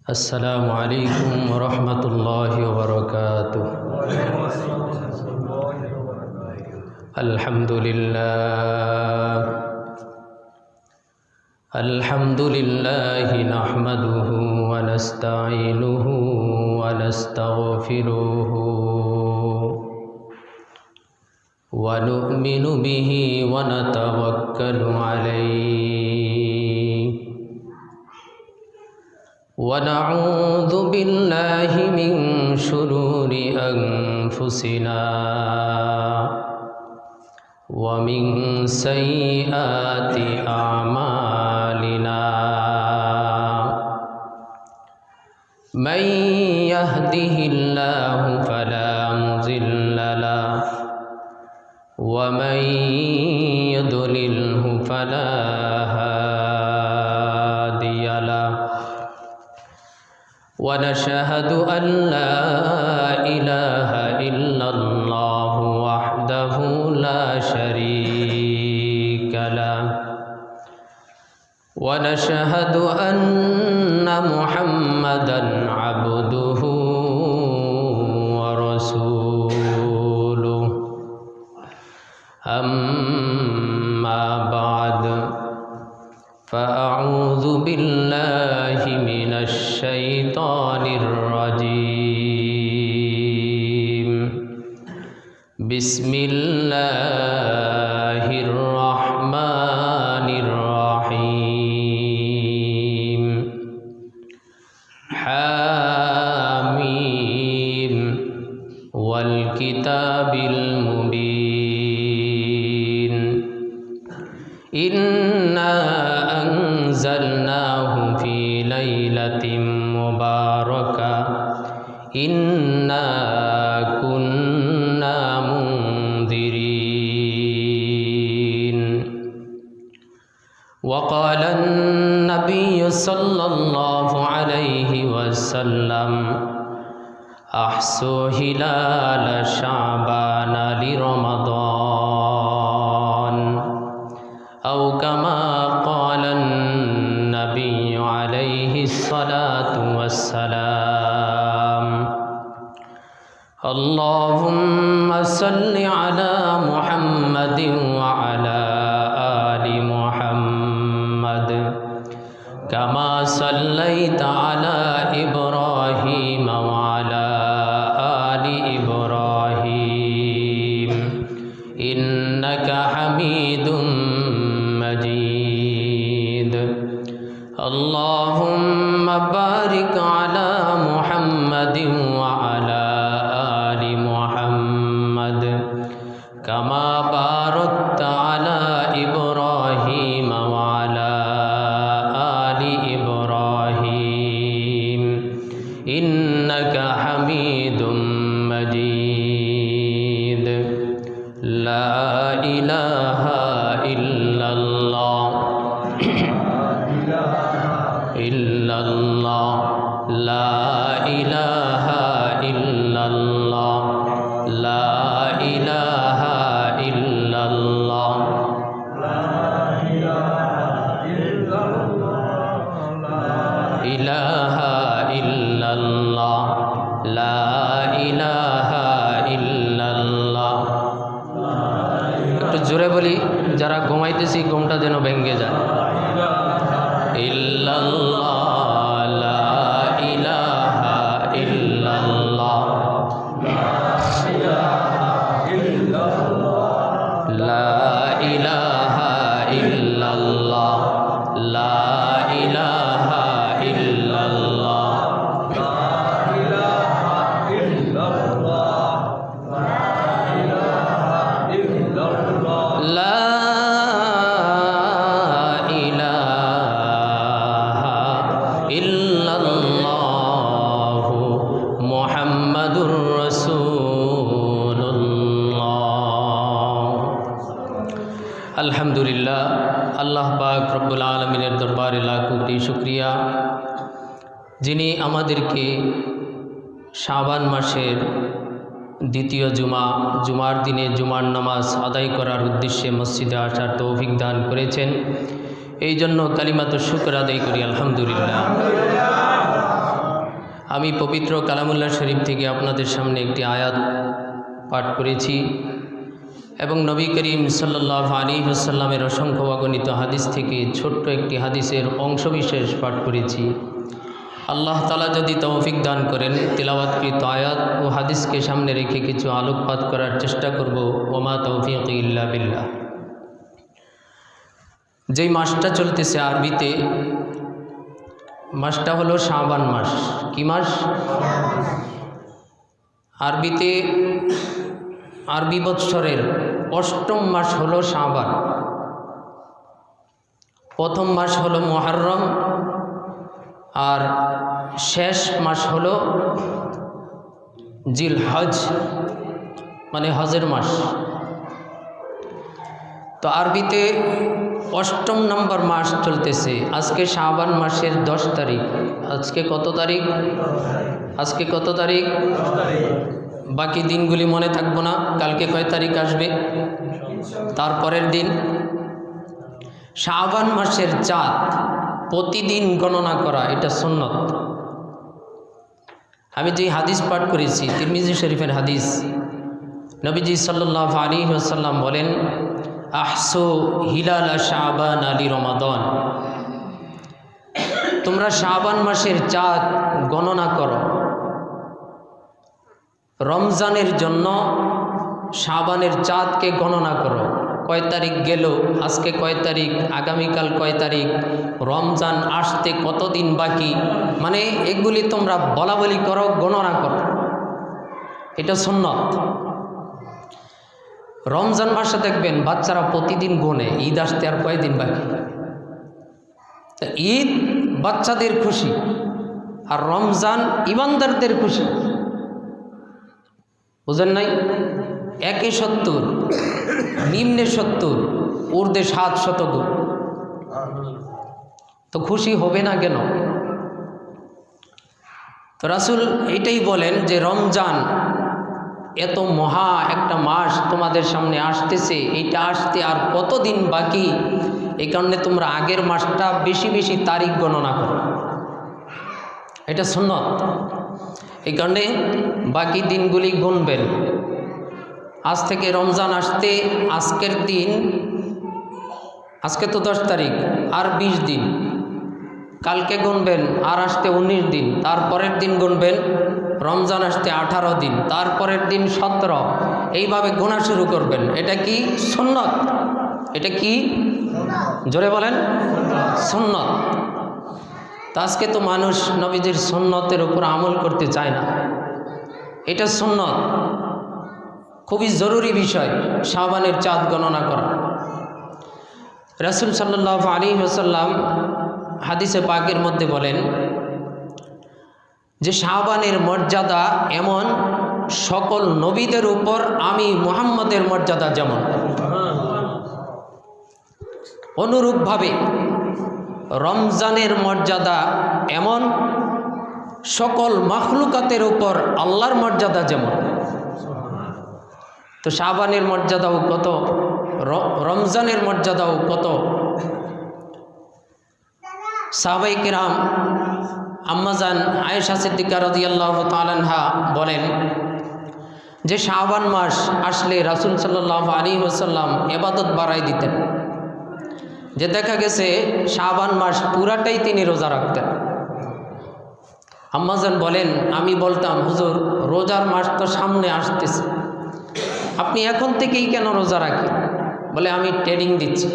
السلام عليكم ورحمة الله وبركاته. الحمد لله نحمده ونستعينه ونستغفره ونؤمن به ونتوكل عليه ونعوذ بالله من شرور أنفسنا ومن سيئات أعمالنا من يهده الله فلا مضل له ومن يضلله فلا هادي له ونشهد أن لا إله إلا الله وحده لا شريك له ونشهد أن محمدًا عبده ورسوله أما بعد فأعوذ بالله من الشيطان الرجيم بسم الله الرحمن الرحيم حاميم والكتاب المبين إنا أنزلناه في ليلة مباركة إنا كنا منذرين وقال النبي صلى الله عليه وسلم أحصوا هلال شعبان لرمضان أو كما قال النبي عليه الصلاة والسلام اللهم صل على محمد وعلى آل محمد كما صليت على إبراهيم وعلى آل إبراهيم إنك حميد مجيد اللهم بارك على محمد وعلى آل محمد كما باركت على إبراهيم وعلى آل إبراهيم إنك حميد مجيد لا إله إلا الله إلا الله لا إله إلا الله لا إله إلا الله إله إلا الله لا إله إلا الله একটু জোরে বলি যারা ঘুমাইতেছি ঘুমটা যেন ভেঙে যায় ইল্লাল্লাহ লা ইলাহা ইল্লাল্লাহ লা ইলাহা ইল্লাল্লাহ লা ইলাহা ইল্লাল্লাহ লা মুহাম্মাদুর রাসূলুল্লাহ। আলহামদুলিল্লাহ, আল্লাহ পাক রব্বুল আলামিনের দরবারে লাখ কোটি শুকরিয়া, যিনি আমাদেরকে শাবান মাসের দ্বিতীয় জুমার দিনে জুমার নামাজ আদায় করার উদ্দেশ্যে মসজিদে আসার তৌফিক দান করেছেন। এই জন্য কালিমাতুশ শুকর আদায় করি আলহামদুলিল্লাহ। আমি পবিত্র কালামুল্লাহ শরীফ থেকে আপনাদের সামনে একটি আয়াত পাঠ করেছি এবং নবী করিম সাল্লাল্লাহু আলাইহি ওয়াসাল্লামের অসংখ্য অগণিত হাদিস থেকে ছোট্ট একটি হাদিসের অংশবিশেষ পাঠ করেছি। আল্লাহ তাআলা যদি তৌফিক দান করেন, তিলাওয়াতকৃত আয়াত ও হাদিসকে সামনে রেখে কিছু আলোকপাত করার চেষ্টা করব। ওমা তৌফিক ইল্লা বিল্লাহ। যেই মাসটা চলতেছে আরবিতে, মাসটা হলো শাবান মাস। কি মাস? আরবিতে আরবি বৎসরের অষ্টম মাস হলো শাবান। প্রথম মাস হলো মুহররম আর শেষ মাস হলো জিলহজ, মানে হজের মাস। তো আরবিতে অষ্টম নম্বর মাস চলতেছে। আজকে শাবান মাসের 10 তারিখ। আজকে কত তারিখ? আজকে কত তারিখ? বাকি দিনগুলি মনে থাকবো না। কালকে কয় তারিখ আসবে? তারপরের দিন। শাবান মাসের চাঁদ প্রতিদিন গণনা করা, এটা সুন্নত। আমি যে হাদিস পাঠ করেছি তিরমিজি শরীফের হাদিস, নবীজি সাল্লাল্লাহু আলাইহি ওয়াসাল্লাম বলেন, আহসু হিলাল শাবান আলি রমাদান। তোমরা শাবান মাসের চাঁদ গণনা করো। রমজানের জন্য শাবানের চাঁদকে গণনা করো। কয় তারিখ গেল, আজকে কয় তারিখ, আগামীকাল কয় তারিখ, রমজান আসতে কতদিন বাকি, মানে এগুলি তোমরা বলা বলি করো, গণনা করো। এটা সুন্নত। রমজান মাসে দেখবেন বাচ্চারা প্রতিদিন গোনে ঈদ আসতে আর কয়দিন বাকি। ঈদ বাচ্চাদের খুশি আর রমজান ইমানদারদের খুশি। বুঝেন নাই? একে 70, নিম্নে 70, ঊর্ধ্বে 700 গুণ। তো খুশি হবে না কেন? তো রাসূল এটাই বলেন যে রমজান এত মহা একটা মাস তোমাদের সামনে আসতেছে, এইটা আসতে আর কতদিন বাকি। এই কারণে তোমরা আগের মাসটা বেশি বেশি তারিখ গণনা করো, এটা সুন্নত। এই কারণে বাকি দিনগুলি গুনবেন। আজ থেকে রমজান আসতে আজকের দিন, আজকে তো 10 তারিখ, আর 20 দিন। কালকে গুনবেন আর আসতে 19 দিন। তারপরের দিন গুনবেন রমজান আসতে 18 দিন। তারপরের দিন 17। এইভাবে গোনা শুরু করবেন। এটা কি? সুন্নত। এটা কি? জোরে বলেন। সুন্নত। তা আজকে তো মানুষ নবীজির সুন্নতের উপর আমল করতে চায় না। এটা সুন্নত, খুবই জরুরি বিষয় শাবানের চাঁদ গণনা করা। রাসূল সাল্লাল্লাহু আলাইহি ওয়াসাল্লাম হাদিসে পাকের মধ্যে বলেন যে শাবানের মর্যাদা এমন, সকল নবীদের উপর আমি মুহাম্মদের মর্যাদা যেমন, অনুরূপভাবে রমজানের মর্যাদা এমন, সকল মাখলুকাতের উপর আল্লাহর মর্যাদা যেমন। তো শাবানের মর্যাদাও কত, রমজানের মর্যাদাও কত। সাহাবায়ে কেরাম আম্মাজান আয়েশা সিদ্দিকা রাদিয়াল্লাহু তাআলা আনহা বলেন যে শাবান মাস আসলে রাসূল সাল্লাল্লাহু আলাইহি ওয়াসাল্লাম ইবাদত বাড়াই দিতেন। যে দেখা গেছে শাবান মাস পুরাটাই তিনি রোজা রাখতেন। আম্মাজান বলেন, আমি বলতাম, হুজুর রোজার মাস তো সামনে আসতেছে, আপনি এখন থেকেই কেন রোজা রাখেন? বলে, আমি ট্রেনিং দিচ্ছি।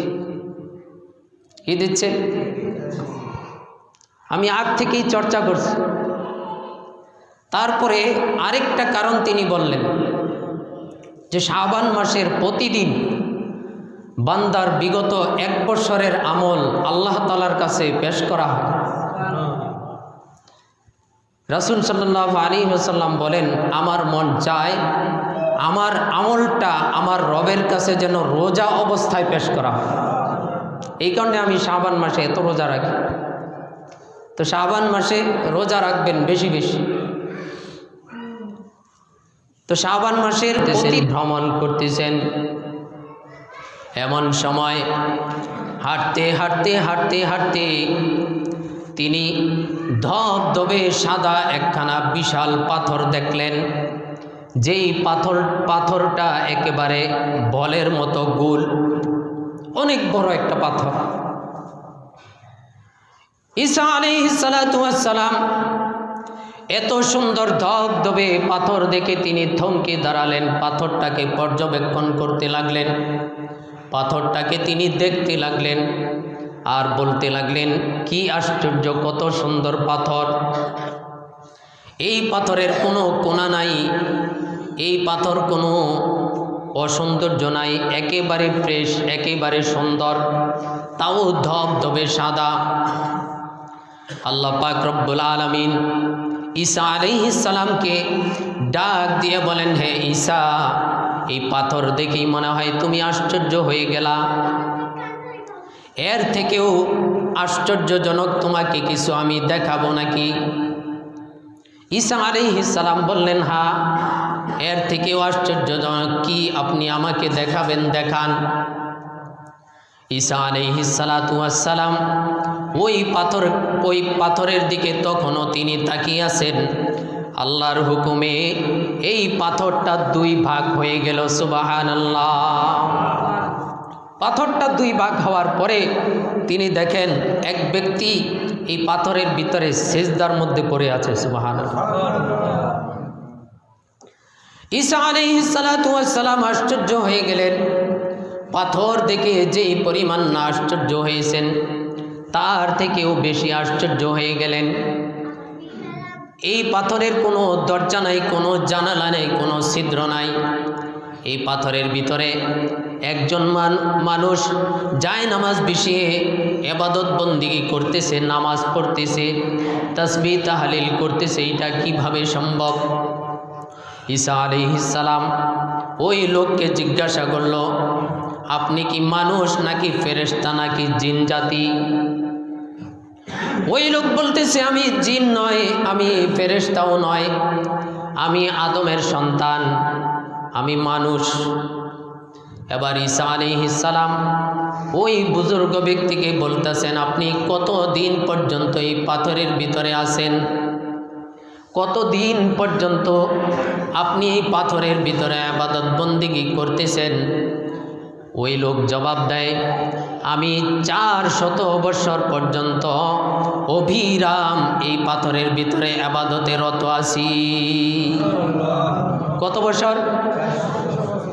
কি দিচ্ছে? আমি আগ থেকেই চর্চা করছি। তারপরে আরেকটা কারণ তিনি বললেন যে শাবান মাসের প্রতিদিন বান্দার বিগত 1 বছরের আমল আল্লাহ তাআলার কাছে পেশ করা হয়। রাসূল সাল্লাল্লাহু আলাইহি ওয়াসাল্লাম বলেন, আমার মন চায় আমার আমলটা আমার রবের কাছে যেন রোজা অবস্থায় পেশ করা হয়। এই কারণে আমি শাবান মাসে এত রোজা রাখি। তো শাবান মাসে রোজা রাখবেন বেশি বেশি। তো শাবান মাসের ভ্রমণ করতেছেন, এমন সময় হাঁটতে হাঁটতে হাঁটতে হাঁটতে তিনি ধবধবে সাদা একখানা বিশাল পাথর দেখলেন, যেই পাথরটা একেবারে বলের মতো গোল, অনেক বড় একটা পাথর। ঈসা আলাইহিস সালাতু ওয়াস সালাম এত সুন্দর ধবধবে পাথর দেখে তিনি থমকে দাঁড়ালেন, পাথরটাকে পর্যবেক্ষণ করতে লাগলেন, পাথরটাকে তিনি দেখতে লাগলেন আর বলতে লাগলেন, কি আশ্চর্য, কত সুন্দর পাথর, এই পাথরের কোনো কোণা নাই, এই পাথর কোনো অসৌন্দর্য নাই, একেবারে ফ্রেশ, একেবারে সুন্দর, তাও ধবধবে সাদা। আল্লাহ পাক রব্বুল আলামিন ঈসা আলাইহিস সালামকে ডাক দিয়ে বলেন, হে ঈসা, এই পাথর দেখেই মনে হয় তুমি আশ্চর্য হয়ে গেলা, এর থেকেও আশ্চর্যজনক তোমাকে কিছু আমি দেখাবো নাকি? ঈসা আলাইহিস সালাম বললেন, হ্যাঁ, এর থেকেও আশ্চর্যজনক কি আপনি আমাকে দেখাবেন, দেখান। ঈসা আলাইহিস সালাতু ওয়াস সালাম ওই পাথরের দিকে তখনও তিনি তাকিয়ে আছেন। আল্লাহর হুকুমে এই পাথরটা দুই ভাগ হয়ে গেল। সুবহানাল্লাহ। পাথরটা দুই ভাগ হওয়ার পরে তিনি দেখেন এক ব্যক্তি এই পাথরের ভিতরে সিজদার মধ্যে পড়ে আছে। সুবহানাল্লাহ। ঈসা আলাইহিস সালাতু ওয়াস সালাম আশ্চর্য হয়ে গেলেন, পাথর দেখে যেই পরিমাণ না আশ্চর্য হয়েছেন তার থেকেও বেশি আশ্চর্য হয়ে গেলেন। এই পাথরের কোনো দরজা নাই, কোনো জানালা নেই, কোনো ছিদ্র নাই। এই পাথরের ভিতরে একজন মানুষ যায় নামাজ বিছিয়ে ইবাদত বন্দিগি করতেছে, নামাজ পড়তেছে, তাসবিহ তাহলিল করতেছে, এটা কিভাবে সম্ভব? ঈসা আলাইহিস সালাম ওই লোককে জিজ্ঞাসা করল, আপনি কি মানুষ নাকি ফেরেশতা নাকি জিন জাতি? ওই লোক বলতেছে, আমি জিন নয়, আমি ফেরেশতাও নয়, আমি আদমের সন্তান, আমি মানুষ। এবার ঈসা আলাইহিস সালাম ওই বুজুর্গ ব্যক্তিকে বলতেছেন, আপনি কতদিন পর্যন্ত এই পাথরের ভিতরে আছেন? কতদিন পর্যন্ত আপনি এই পাথরের ভিতরে ইবাদত বন্দিগি করতেছেন? ওই লোক জবাব দেয়, আমি 400 বছর পর্যন্ত অবিরাম এই পাথরের ভিতরে ইবাদতে রত আছি। কত বছর?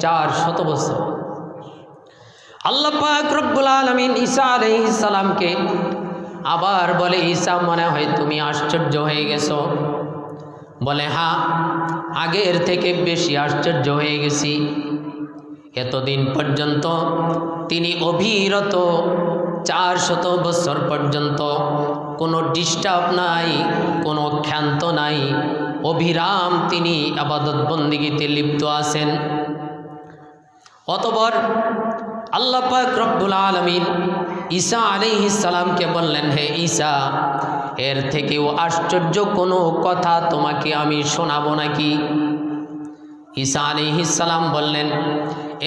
400 বছর। আল্লাহ পাক রব্বুল আলামিন ঈসা আলাইহিস সালামকে আবার বলে, ঈসা, মনে হয় তুমি আশ্চর্য হয়ে গেছো। বলে, হ্যাঁ, আগের থেকে বেশি আশ্চর্য হয়ে গেছি। এতদিন পর্যন্ত তিনি অবিরত 400 বছর পর্যন্ত কোনো ডিস্টার্ব নাই, কোনো ক্ষান্ত নাই, অবিরাম তিনি ইবাদত বন্দিগিতে লিপ্ত আছেন। অতঃপর আল্লাহ পাক রব্বুল আলামিন ঈসা আলাইহিস সালামকে বললেন, হে ঈসা, এর থেকেও আশ্চর্য কোনো কথা তোমাকে আমি শোনাবো নাকি? ঈসা আলাইহিস সালাম বললেন,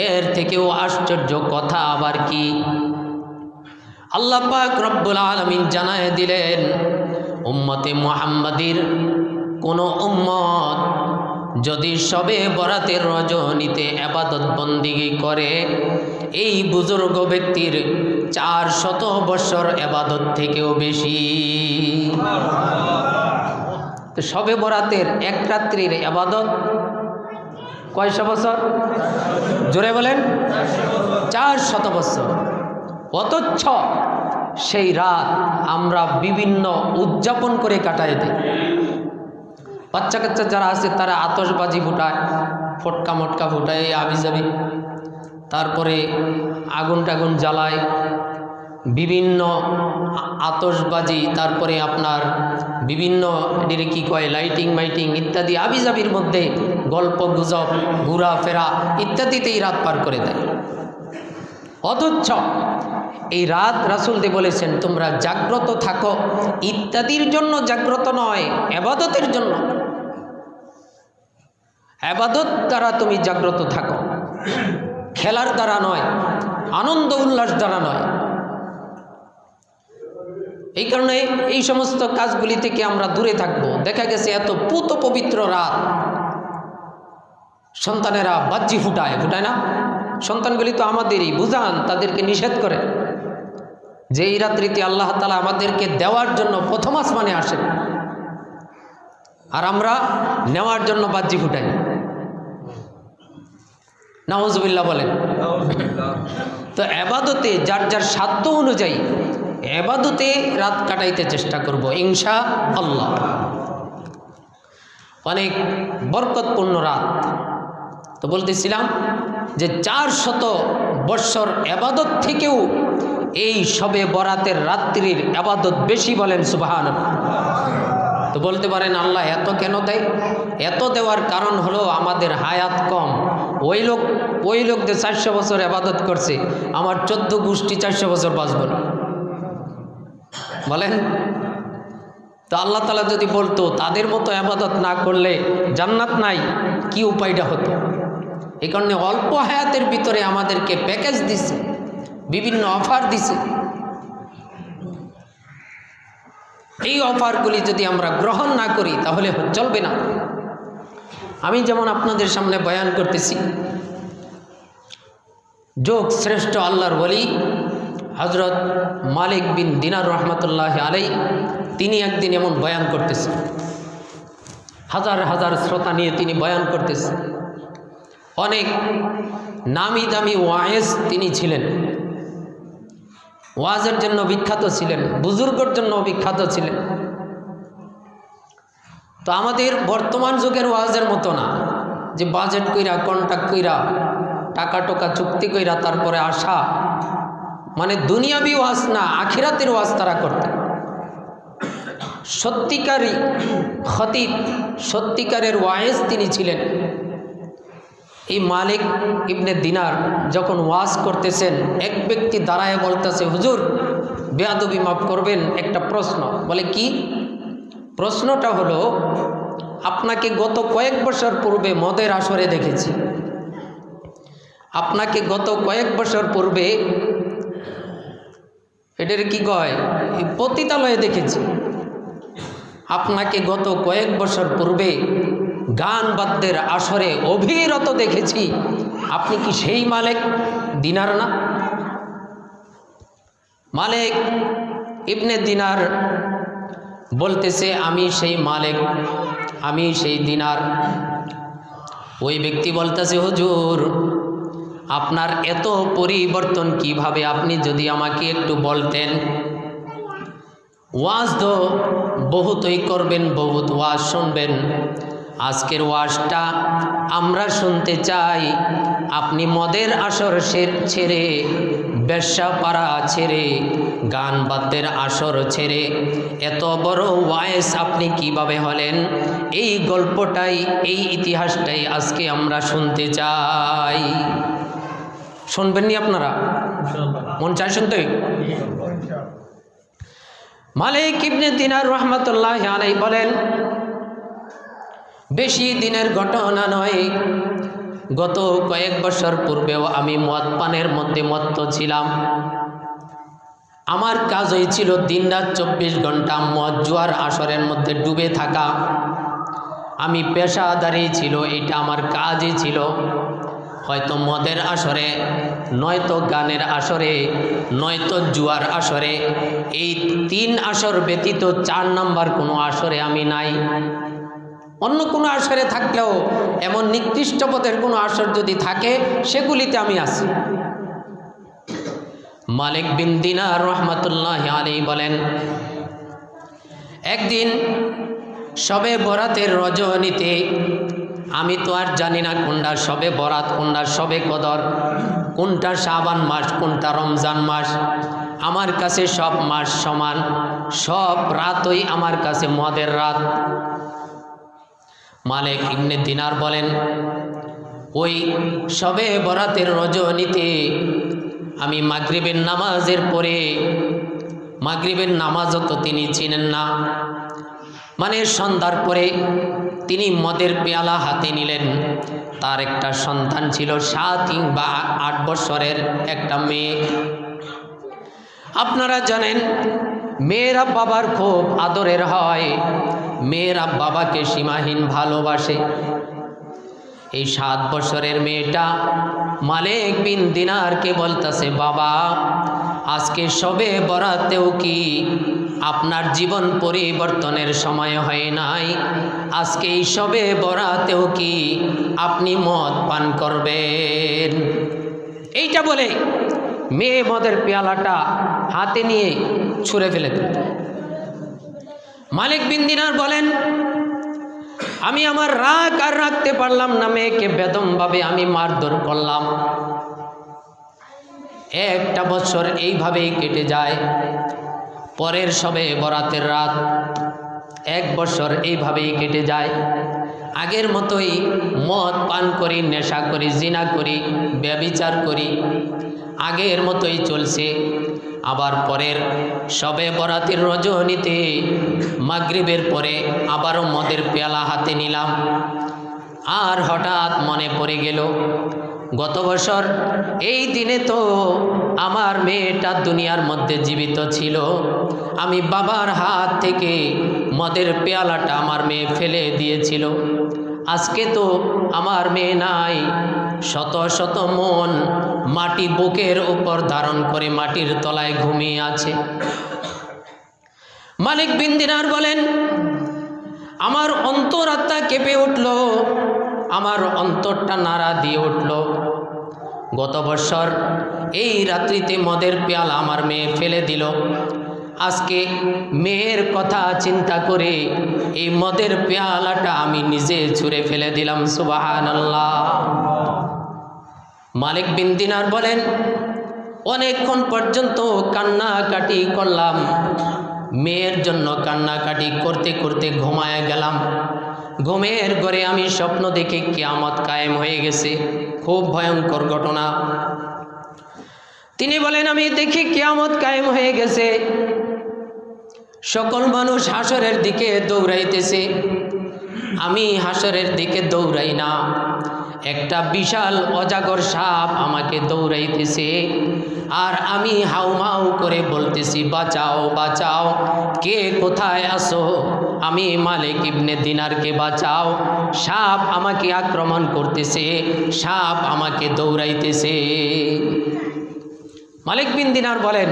এর থেকেও আশ্চর্য কথা আবার কি? আল্লাহ পাক রব্বুল আলামিন জানায় দিলেন, উম্মতে মুহাম্মাদির কোনো উম্মত যদি শবে বরাতের রজনীতে ইবাদত বন্দিগি করে, এই বুজুর্গ ব্যক্তির 400 বছর ইবাদত থেকেও বেশি। তো শবে বরাতের এক রাত্রির ইবাদত কয়শো বছর? জোরে বলেন। 400 বছর। অথচ সেই রাত আমরা বিভিন্ন উদযাপন করে কাটাই দিই। বাচ্চা কাচ্চা যারা আছে তারা আতশবাজি ফুটায়, ফটকা মটকা ফুটায়, আবিজাবি, তারপরে আগুন টাগুন জ্বালায়, বিভিন্ন আতশবাজি, তারপরে আপনার বিভিন্ন কি কয় লাইটিং মাইটিং ইত্যাদি আবিজাবির মধ্যে গল্প গুজব ঘোরাফেরা ইত্যাদিতেই রাত পার করে দেয়। অথচ এই রাত রাসূলকে বলেছেন তোমরা জাগ্রত থাকো, ইত্যাদির জন্য জাগ্রত নয়, ইবাদতের জন্য। ইবাদত দ্বারা তুমি জাগ্রত থাকো, খেলার দ্বারা নয়, আনন্দ উল্লাস দ্বারা নয়। এই কারণে এই সমস্ত কাজগুলি থেকে আমরা দূরে থাকব। দেখা গেছে এত পুত পবিত্র রাত সন্তানেরা বাহ্যি ফুটায় না? সন্তানগুলি তো আমাদেরই, বুঝান, তাদেরকে নিষেধ করে যে এই রাত্রিতে আল্লাহ তাআলা আমাদেরকে দেওয়ার জন্য প্রথম আসমানে আসেন, আর আমরা নেওয়ার জন্য বাহ্যি ফুটাই। নাউজুবিল্লাহ বলেন। তো এবাদতে যার যার সাধ্য অনুযায়ী এবাদতে রাত কাটাইতে চেষ্টা করব ইনশাআল্লাহ। অনেক বরকতপূর্ণ রাত। তো বলতেছিলাম যে 400 বৎসর এবাদত থেকেও এই শবে বরাতের রাত্রির এবাদত বেশি, বলেন সুবহানাল্লাহ। তো বলতে পারেন আল্লাহ এত কেন দেয়? এত দেওয়ার কারণ হলো আমাদের হায়াত কম। ওই লোক যে 400 বছর এবাদত করছে, আমার 14 গোষ্ঠী 400 বছর বাঁচব না, বলেন। তো আল্লাহ তাআলা যদি বলতো তাদের মতো এবাদত না করলে জান্নাত নাই, কি উপায়টা হতো? এই কারণে অল্প হায়াতের ভিতরে আমাদেরকে প্যাকেজ দিছে, বিভিন্ন অফার দিছে। এই অফারগুলি যদি আমরা গ্রহণ না করি তাহলে চলবে না। আমি যেমন আপনাদের সামনে বয়ান করতেছি, যোগ শ্রেষ্ঠ আল্লাহর ওলি হযরত মালিক বিন দিনার রহমতুল্লাহ আলাই, তিনি একদিন এমন বয়ান করতেছেন, হাজার হাজার শ্রোতা নিয়ে তিনি বয়ান করতেছেন। অনেক নামি দামি ওয়াইজ তিনি ছিলেন, ওয়াজের জন্য বিখ্যাত ছিলেন, বুজুর্গের জন্য বিখ্যাত ছিলেন। তো আমাদের বর্তমান যুগের ওয়াজের মতো না যে বাজেট কইরা, কন্ট্যাক্ট কইরা, টাকা টোকা চুক্তি কইরা তারপরে আসা, মানে দুনিয়াবি ওয়াজ না, আখিরাতের ওয়াজ তারা করতেন। সত্যিকারী খতিব, সত্যিকারের ওয়াইজ তিনি ছিলেন। এই মালিক ইবনে দিনার যখন ওয়াজ করতেছেন, এক ব্যক্তি দাঁড়ায় বলতেছে, হুজুর বেয়াদবি মাফ করবেন, একটা প্রশ্ন। বলে কি? প্রশ্নটা হলো, আপনাকে গত কয়েক বছর পূর্বে মদের আসরে দেখেছি, আপনাকে গত কয়েক বছর পূর্বে এটার কি কয়, পতিতালয়ে দেখেছি, আপনাকে গত কয়েক বছর পূর্বে গান বাদ্যের আসরে অভিরত দেখেছি, আপনি কি সেই মালিক দিনার না? মালিক ইবনে দিনার বলতেছে, আমি সেই মালিক, আমি সেই দিনার। ওই ব্যক্তি বলতেছে, হুজুর আপনার এত পরিবর্তন কিভাবে, আপনি যদি আমাকে একটু বলতেন। ওয়াজ তো বহুতই করবেন, বহুত ওয়াজ শুনবেন, আজকের ওয়াজটা আমরা শুনতে চাই আপনি মদের আসর ছেড়ে, ব্যবসা পাড়া ছেড়ে, গান বাদ্যের আসর ছেড়ে এত বড় ওয়াইজ আপনি কিভাবে হলেন, এই গল্পটাই, এই ইতিহাসটাই আজকে আমরা শুনতে চাই। শুনবেন নি আপনারা? মন চাই শুনতে? মালিক ইবনে দিনার রহমতুল্লাহ আলাইহি বলেন, বেশি দিনের ঘটনা নয়, গত কয়েক বছর পূর্বেও আমি মদ পানের মধ্যে মত্ত ছিলাম। আমার কাজই ছিল দিনরাত 24 ঘন্টা মদ জুয়ার আসরের মধ্যে ডুবে থাকা। আমি পেশাদারি ছিল, এটা আমার কাজই ছিল। হয়তো মদের আসরে, নয়তো গানের আসরে, নয়তো জুয়ার আসরে, এই 3 আসর ব্যতীত 4 নাম্বার কোনো আসরে আমি নাই। অন্য কোনো আসরে থাকলেও এমন নিকৃষ্ট পদের কোনো আসর যদি থাকে, সেগুলিতে আমি আছি। মালিক বিন দিনার রহমতুল্লাহ আলাইহি বলেন, একদিন শবে বরাতের রজনীতে, আমি তো আর জানি না কোনটা শবে বরাত, কোনটা শবে কদর, কোনটা শাবান মাস, কোনটা রমজান মাস। আমার কাছে সব মাস সমান, সব রাতই আমার কাছে মদের রাত। মালিক ইবনে দিনার বলেন, ওই শবে বরাতের রজনীতে আমি মাগরিবের নামাজের পরে, মাগরিবের নামাজও তো তিনি চিনেন না, মানে সন্ধ্যার পরে তিনি মদের পেয়ালা হাতে নিলেন। তার একটা সন্তান ছিল 7 কিংবা 8 বছরের একটা মেয়ে। আপনারা জানেন মেয়েরা বাবার খুব আদরের হয়, মেয়েরা বাবাকে সীমাহীন ভালোবাসে। এই 7 বছরের মেয়েটা মালিক বিন দিনারকে বলতেছে, বাবা আজকে শবে বরাতেও কি আপনার জীবন পরিবর্তনের সময় হয় নাই? আজকে এই শবে বরাতেও কি আপনি মদ পান করবেন? এইটা বলে মেয়ে মদের পেয়ালাটা হাতে নিয়ে ছুঁড়ে ফেলে দিল। মালিক বিন দিনার বলেন, আমি আমার রাগ আর রাখতে পারলাম না, মেয়েকে বেদমভাবে আমি মারধর করলাম। 1টা বছর এইভাবেই কেটে যায়। পরের শবে বরাতের রাত 1 বছর এইভাবেই কেটে যায়। আগের মতোই মদ পান করি, নেশা করি, জিনা করি, ব্যভিচার করি, আগের মতোই চলছে। আবার পরের শবে বরাতের রজনীতে মাগরিবের পরে আবারও মদের পেয়ালা হাতে নিলাম। আর হঠাৎ মনে পড়ে গেল, গত বছর এই দিনে তো আমার মেয়েটা দুনিয়ার মধ্যে জীবিত ছিল। আমি বাবার হাত থেকে মদের পেয়ালাটা আমার মেয়ে ফেলে দিয়েছিল। আজকে তো আমার মেয়ে নাই। শত শত মন মাটি বুকের উপর ধারণ করে মাটির তলায় ঘুমিয়ে আছে। মালিক বিন দিনার বলেন, আমার অন্তরাত্মা কেঁপে উঠল, আমার অন্তরটা নাড়া দিয়ে উঠল। গত বছর এই রাত্রিতে মদের পেয়ালা আমার মেয়ে ফেলে দিল। আজকে মেয়ের কথা চিন্তা করে এই মদের পেয়ালাটা আমি নিজে ছুঁড়ে ফেলে দিলাম। সুবহানাল্লাহ। মালিক বিন দিনার বলেন, অনেকক্ষণ পর্যন্ত কান্নাকাটি করলাম। মেয়ের জন্য কান্নাকাটি করতে করতে ঘুমায় গেলাম। ঘুমের ঘরে আমি স্বপ্ন দেখে কিয়ামত কায়েম হয়ে গেছে। খুব ভয়ঙ্কর ঘটনা। তিনি বলেন, আমি দেখি কিয়ামত কায়েম হয়ে গেছে। সকল মানুষ হাসরের দিকে দৌড়াইতেছে, আমি হাসরের দিকে দৌড়াই না। একটা বিশাল অজাগর সাপ আমাকে দৌড়াইতেছে, আর আমি হাউমাউ করে বলতেছি, বাঁচাও বাঁচাও, কে কোথায় আসো? আমি মালিক ইবনে দিনারকে বাঁচাও, সাপ আমাকে আক্রমণ করতেছে, সাপ আমাকে দৌড়াইতেছে। মালিক বিন দিনার বলেন,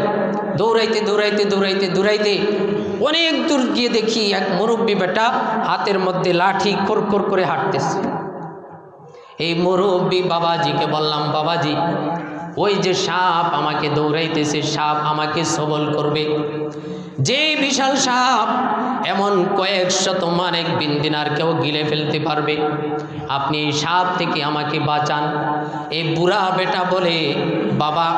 দৌড়াইতে দৌড়াইতে দৌড়াইতে দৌড়াইতে অনেক দূর গিয়ে দেখি এক মুরব্বী বেটা হাতের মধ্যে লাঠি খোরখোর করে হাঁটতেছে। এই মুরব্বী বাবাজিকে বললাম, বাবাজি ওই যে সাপ আমাকে দৌড়াইতেছে, সাপ আমাকে সবল করবে। যে বিশাল সাপ এমন কয়েক শত মালিক বিন দিনারকেও গিলে ফেলতে পারবে, আপনি এই সাপ থেকে আমাকে বাঁচান। এই বুড়া বেটা বলে, বাবা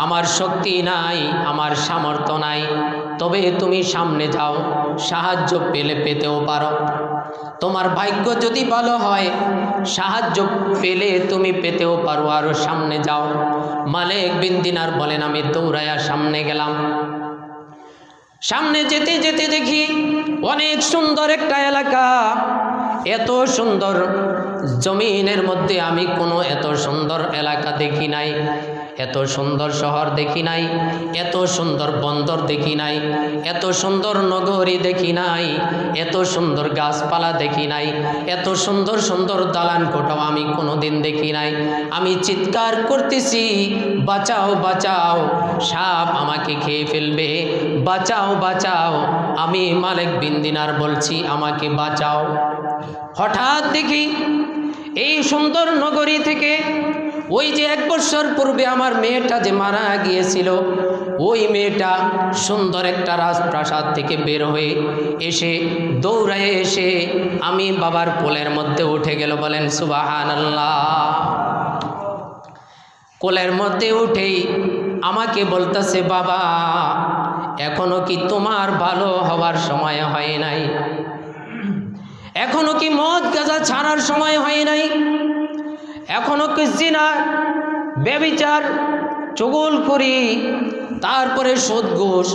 আমার শক্তি নাই, আমার সামর্থ্য নাই, তবে তুমি সামনে যাও, সাহায্য পেতেও পারো। তোমার ভাগ্য যদি ভালো হয়, সাহায্য পেলে তুমি পেতেও পারো, আরও সামনে যাও। মালিক বিন দিনার বলেন, আমি দৌড়াইয়া সামনে গেলাম। সামনে যেতে যেতে দেখি অনেক সুন্দর একটা এলাকা। এত সুন্দর জমিনের মধ্যে আমি কোনো এত সুন্দর এলাকা দেখি নাই, এত সুন্দর শহর দেখি নাই, এত সুন্দর বন্দর দেখি নাই, এত সুন্দর নগরী দেখি নাই, এত সুন্দর গাছপালা দেখি নাই, এত সুন্দর সুন্দর দালান কোঠাও আমি কোনোদিন দেখি নাই। আমি চিৎকার করতেছি, বাঁচাও বাঁচাও, সাপ আমাকে খেয়ে ফেলবে, বাঁচাও বাঁচাও। আমি মালিক বিন দিনার বলছি, আমাকে বাঁচাও। হঠাৎ দেখি এই সুন্দর নগরী থেকে ওই যে 1 বছর পূর্বে আমার মেয়েটা যে মারা গিয়েছিল, ওই মেয়েটা সুন্দর একটা রাজপ্রাসাদ থেকে বের হয়ে এসে দৌড়ায় এসে আমি বাবার কোলের মধ্যে উঠে গেল। বলেন সুবহানাল্লাহ। কোলের মধ্যে উঠেই আমাকে বলতেছে, বাবা এখনো কি তোমার ভালো হওয়ার সময় হয় নাই? এখনো কি মদ গাঁজা ছাড়ার সময় হয় নাই? এখনো কি জিনা ব্যভিচার চুগলখড়ি তারপরে সুদ ঘুষ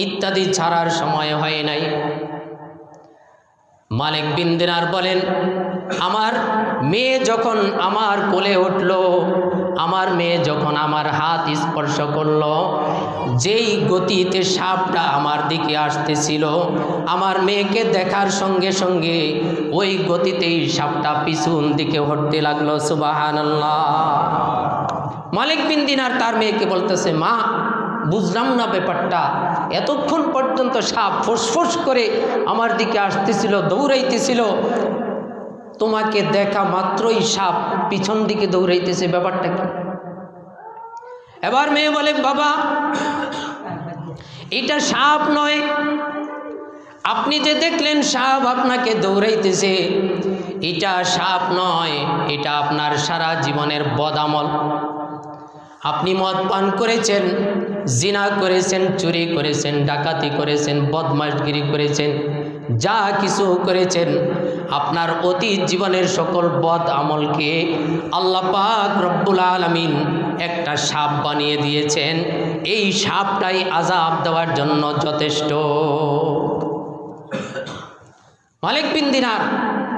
ইত্যাদি ছাড়ার সময় হয় নাই? মালিক বিন দিনার বলেন, আমার মেয়ে যখন আমার কোলে উঠল, আমার মেয়ে যখন আমার হাত স্পর্শ করলো, যেই গতিতে সাপটা আমার দিকে আসতেছিল, আমার মেয়েকে দেখার সঙ্গে সঙ্গে ওই গতিতেই সাপটা পিছন দিকে হটতে লাগলো। সুবহানাল্লাহ। মালিক বিন দিনার তার মেয়েকে বলতেছে, মা বুঝলাম না ব্যাপারটা, এতক্ষণ পর্যন্ত সাপ ফোঁস করে আমার দিকে আসতেছিল, দৌড়াইতেছিল, তোমাকে দেখা মাত্রই সাপ পিছন দিকে দৌড়াইতেছে, ব্যাপারটা কি? এবার মেয়ে বলে, বাবা এটা সাপ নয়, আপনি যে দেখলেন সাপ আপনাকে দৌড়াইতেছে, এটা সাপ নয়, এটা আপনার সারা জীবনের বদামল। আপনি মদ পান করেছেন, জিনা করেছেন, চুরি করেছেন, ডাকাতি করেছেন, বদমাশগিরি করেছেন, যা কিছু করেছেন, আপনার অতীত জীবনের সকল বদ আমলকে আল্লাহ পাক রব্বুল আলামিন একটা সাপ বানিয়ে দিয়েছেন। এই সাপটাই আযাব দেওয়ার জন্য যথেষ্ট। মালিক বিন দিনার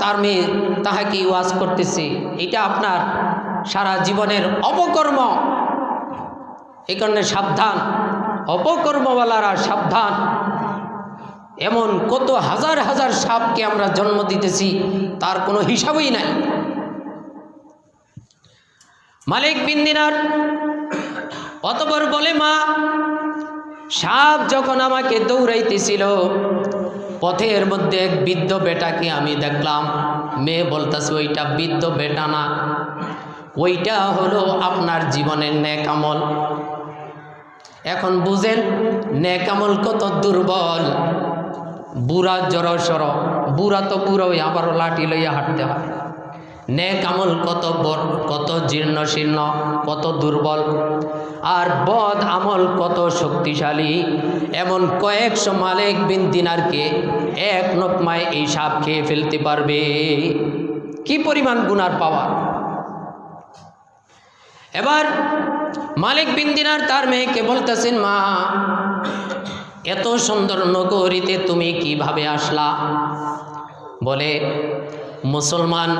তার মেয়ে তাহাকে ওয়াজ করতেছে, এটা আপনার সারা জীবনের অপকর্ম, এই কারণে সাবধান, অপকর্মওয়ালারা সাবধান। এমন কত হাজার হাজার সাপকে আমরা জন্ম দিতেছি, তার কোনো হিসাবই নাই। মালিক বিন দিনার অতঃপর বলে, মা সাপ যখন আমাকে দৌড়াইতেছিল, পথের মধ্যে এক বৃদ্ধ বেটাকে আমি দেখলাম। মেয়ে বলতেছে, ওইটা বৃদ্ধ বেটা না, ওইটা হলো আপনার জীবনের নেক আমল। এখন বুঝেন নেক আমল কত দুর্বল। বুড়া জড়সড়, বুড়া তো বুড়োই, আবারও লাঠি লইয়া হাঁটতে হয়। নেক আমল কত বড়, কত জীর্ণ শীর্ণ, কত দুর্বল, আর বদ আমল কত শক্তিশালী। এমন কয়েকশো মালিক বিন দিনারকে এক লোকমায় এই সাপ খেয়ে ফেলতে পারবে। কি পরিমাণ গুনার পাওয়া। এবার মালিক বিন দিনার তার মেয়েকে বলতেছেন, মা এত সুন্দর নগরীতে তুমি কিভাবে আসলা? বলে, মুসলমান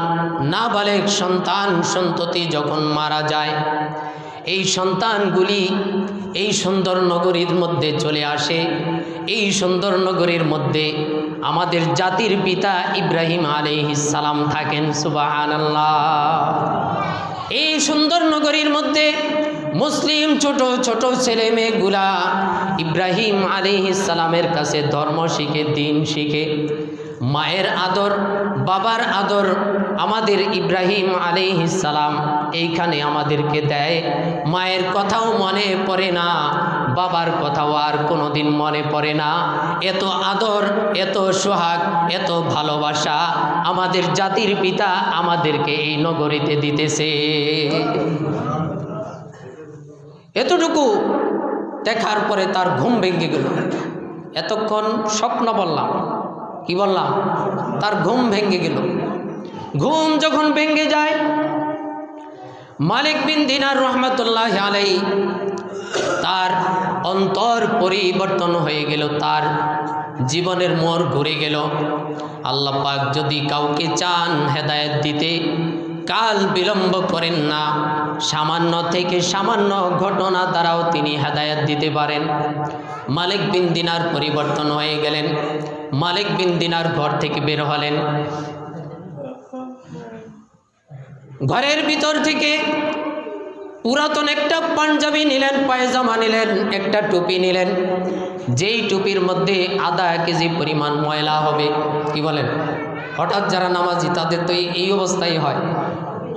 নাবালেগ সন্তান সন্ততি যখন মারা যায়, এই সন্তানগুলি এই সুন্দর নগরীর মধ্যে চলে আসে। এই সুন্দর নগরীর মধ্যে আমাদের জাতির পিতা ইব্রাহিম আলাইহিস সালাম থাকেন। সুবহানাল্লাহ। এই সুন্দর নগরীর মধ্যে মুসলিম ছোট ছোট ছেলে মেয়েগুলা ইব্রাহিম আলাইহিস সালামের কাছে ধর্ম শিখে, দিন শিখে। মায়ের আদর, বাবার আদর আমাদের ইব্রাহিম আলাইহিস সালাম এইখানে আমাদেরকে দেয়। মায়ের কথাও মনে পড়ে না, বাবার কথাও আর কোনোদিন মনে পড়ে না। এত আদর, এত সোহাগ, এত ভালোবাসা আমাদের জাতির পিতা আমাদেরকে এই নগরীতে দিতেছে। এতটুকু দেখার পরে তার ঘুম ভেঙে গেল। এতক্ষণ স্বপ্ন বললাম, কি বললাম? তার ঘুম ভেঙে গেল। ঘুম যখন ভেঙে যায়, মালিক বিন দিনার রহমতুল্লাহ আলাইহি তার অন্তর পরিবর্তন হয়ে গেল, তার জীবনের মোড় ঘুরে গেল। আল্লাহ পাক যদি কাউকে চান হেদায়েত দিতে, কাল বিলম্ব করেন না। সামান্য থেকে সামান্য ঘটনা দ্বারাও তিনি হেদায়েত দিতে পারেন। মালিক বিন দিনার পরিবর্তন হয়ে গেলেন। মালিক বিন দিনার ঘর থেকে বের হলেন। ঘরের ভিতর থেকে পুরাতন একটা পাঞ্জাবি নিলেন, পায়জামা নিলেন, একটা টুপি নিলেন, যেই টুপির মধ্যে আধা কেজি পরিমাণ ময়লা হবে। কি বলেন? হঠাৎ যারা নামাজি তাদের তো এই অবস্থাই হয়।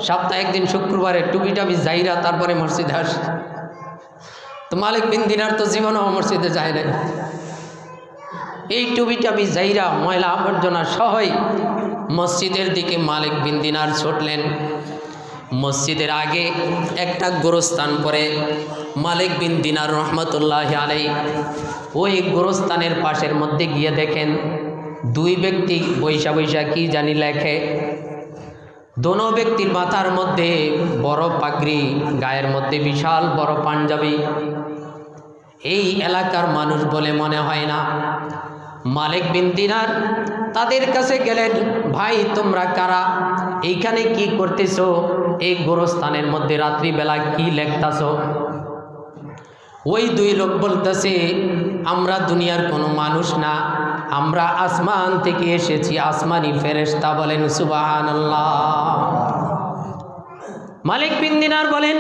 সপ্তাহে একদিন শুক্রবারে টুপিটা যাইরা তারপরে মসজিদে আসে। তো মালিক বিন দিনার তো জীবনেও মসজিদে যায় নাই। এই টুপিটা যাইরা ময়লা আবর্জনা সহই মসজিদের দিকে মালিক বিন দিনার ছুটলেন। মসজিদের আগে একটা গোরস্থান পরে মালিক বিন দিনার রহমতুল্লাহ আলাইহি ওই গোরস্থানের পাশের মধ্যে গিয়ে দেখেন দুই ব্যক্তি বৈশা বৈশা কি জানি লেখে। দোনো ব্যক্তির মাথার মধ্যে বড় পাগড়ি, গায়ের মধ্যে বিশাল বড় পাঞ্জাবি। এই এলাকার মানুষ বলে মনে হয় না। মালিক বিন দিনার তাদের কাছে গেলেন, ভাই তোমরা কারা? এইখানে কি করতেছো? এই গোরস্থানের মধ্যে রাত্রিবেলা কি লেখতাছো? ওই দুই লোক বলতেছে, আমরা দুনিয়ার কোনো মানুষ না, আমরা আসমান থেকে এসেছি, আসমানি ফেরেশতা। বলেন সুবহানাল্লাহ। মালিক বিন দিনার বলেন,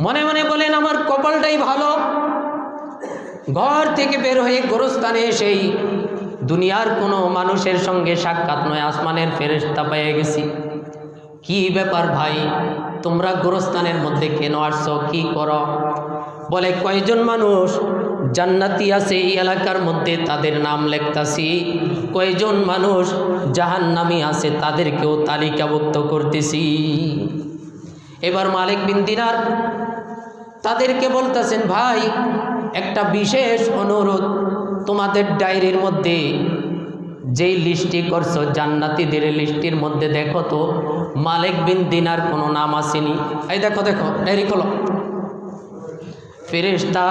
মনে মনে বলেন, আমার কপালটাই ভালো, ঘর থেকে বের হয়ে গোরস্থানে এসেই দুনিয়ার কোনো মানুষের সঙ্গে সাক্ষাৎ নয়, আসমানের ফেরেশতা পেয়ে গেছি। কি ব্যাপার ভাই, তোমরা গোরস্থানের মধ্যে কেন আসছো, কি করো? বলে, কয়জন মানুষ জান্নাতি আছে এই এলাকার মধ্যে, তাদের নাম লেখতাছি। কয়জন মানুষ জাহান্নামী আছে, তাদেরকেও তালিকাভুক্ত করতেছি। এবার মালিক বিন দিনার তাদেরকে বলতেছেন, ভাই একটা বিশেষ অনুরোধ, তোমাদের ডায়েরির মধ্যে যেই লিস্টটি করছো জান্নাতীদের লিস্টির মধ্যে দেখো তো মালিক বিন দিনার কোনো নাম আসেনি। এই দেখো দেখো ডায়েরি খোলো। ফেরেশতা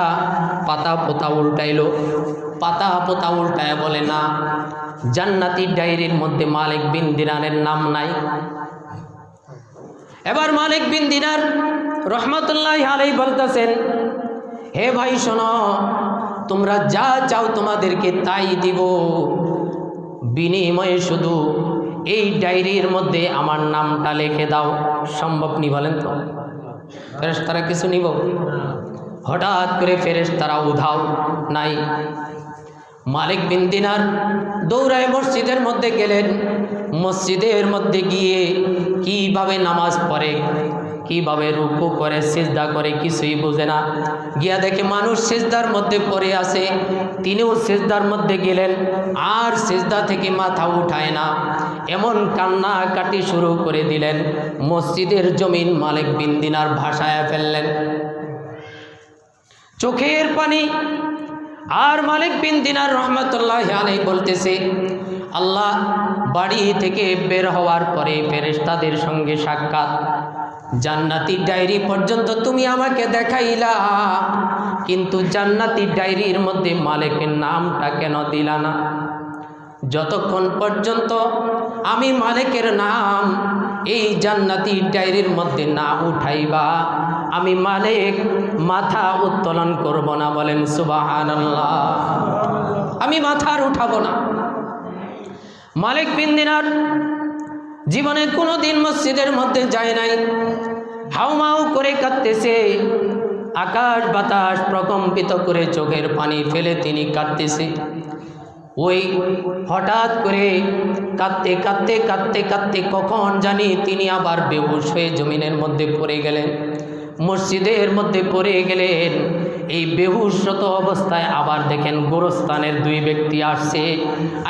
পাতা পোতা উল্টাইলো, পাতা পোতা উল্টায় বলে, না, জান্নাতি ডায়েরির মধ্যে মালিক বিন দিনারের নাম নাই। এবার মালিক বিন দিনার রহমতুল্লাহি আলাইহি বলতেছেন, হে ভাই শোনো, তোমরা যা চাও তোমাদেরকে তাই দিব, বিনিময়ে শুধু এই ডায়েরির মধ্যে আমার নামটা লিখে দাও। সম্ভব নি বলেন তো? ফেরেশতারা কিছু নিব? হঠাৎ করে ফেরেশতারা উধাও, নাই। মালিক বিন দিনার দৌড়ায় মসজিদের মধ্যে গেলেন। মসজিদের মধ্যে গিয়ে কিভাবে নামাজ পড়ে, কিভাবে রুকু করে, সিজদা করে, কিছুই বোঝে না। গিয়া দেখে মানুষ সিজদার মধ্যে পড়ে আছে, তিনিও সিজদার মধ্যে গেলেন, আর সিজদা থেকে মাথা উঠায় না, এমন কান্নাকাটি শুরু করে দিলেন, মসজিদের জমিন মালিক বিন দিনার ভাসায় ফেললেন, চোখের পানি। আর মালিক বিন দিনার রহমতুল্লাহি আলাইহি বলতেছে, আল্লাহ বাড়ি থেকে বের হওয়ার পরে ফেরেশতাদের সঙ্গে সাক্ষাৎ, জান্নাতি ডায়েরি পর্যন্ত তুমি আমাকে দেখাইলা, কিন্তু জান্নাতি ডায়েরির মধ্যে মালিকের নামটা কেন দিলা না? যতক্ষণ পর্যন্ত আমি মালিকের নাম এই জান্নাতি ডায়েরির মধ্যে না উঠাইবা, আমি মালিক মাথা উত্তোলন করব না। বলেন সুবহানাল্লাহ। আমি মাথা আর উঠাবো না। মালিক বিন দিনার জীবনে কোনো দিন মসজিদের মধ্যে যায় নাই, হাউমাউ করে কাঁদতেছে, আকাশ বাতাস প্রকম্পিত করে চোখের পানি ফেলে তিনি কাঁদতেছে। ওই হঠাৎ করে কাঁদতে কাঁদতে কাঁদতে কাঁদতে কখন জানি তিনি আবার বেহুশ হয়ে জমিনের মধ্যে পড়ে গেলেন, মসজিদের মধ্যে পড়ে গেলেন। এই বেহুশরত অবস্থায় আবার দেখেন গোরস্থানের দুই ব্যক্তি আসছে,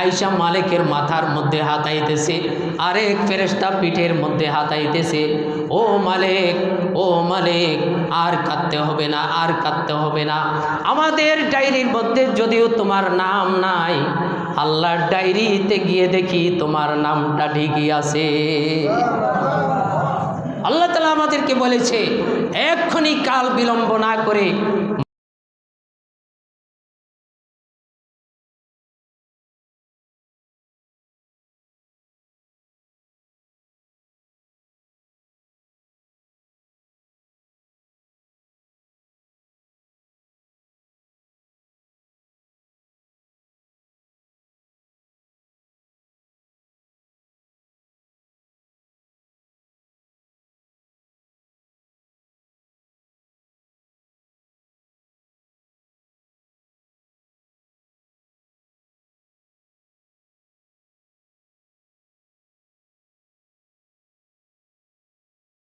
আইসা মালিকের মাথার মধ্যে হাতাইতেছে, আরেক ফেরেশতা পিঠের মধ্যে হাতাইতেছে, ও মালিক, ও মালিক, আর কাঁদতে হবে না, আর কাঁদতে হবে না। আমাদের ডায়েরির মধ্যে যদিও তোমার নাম নাই, আল্লাহর ডায়েরিতে গিয়ে দেখি তোমার নামটা ঠিকই আছে। আল্লাহ তাআলা আমাদেরকে বলেছে, এক্ষুনি কাল বিলম্ব না করে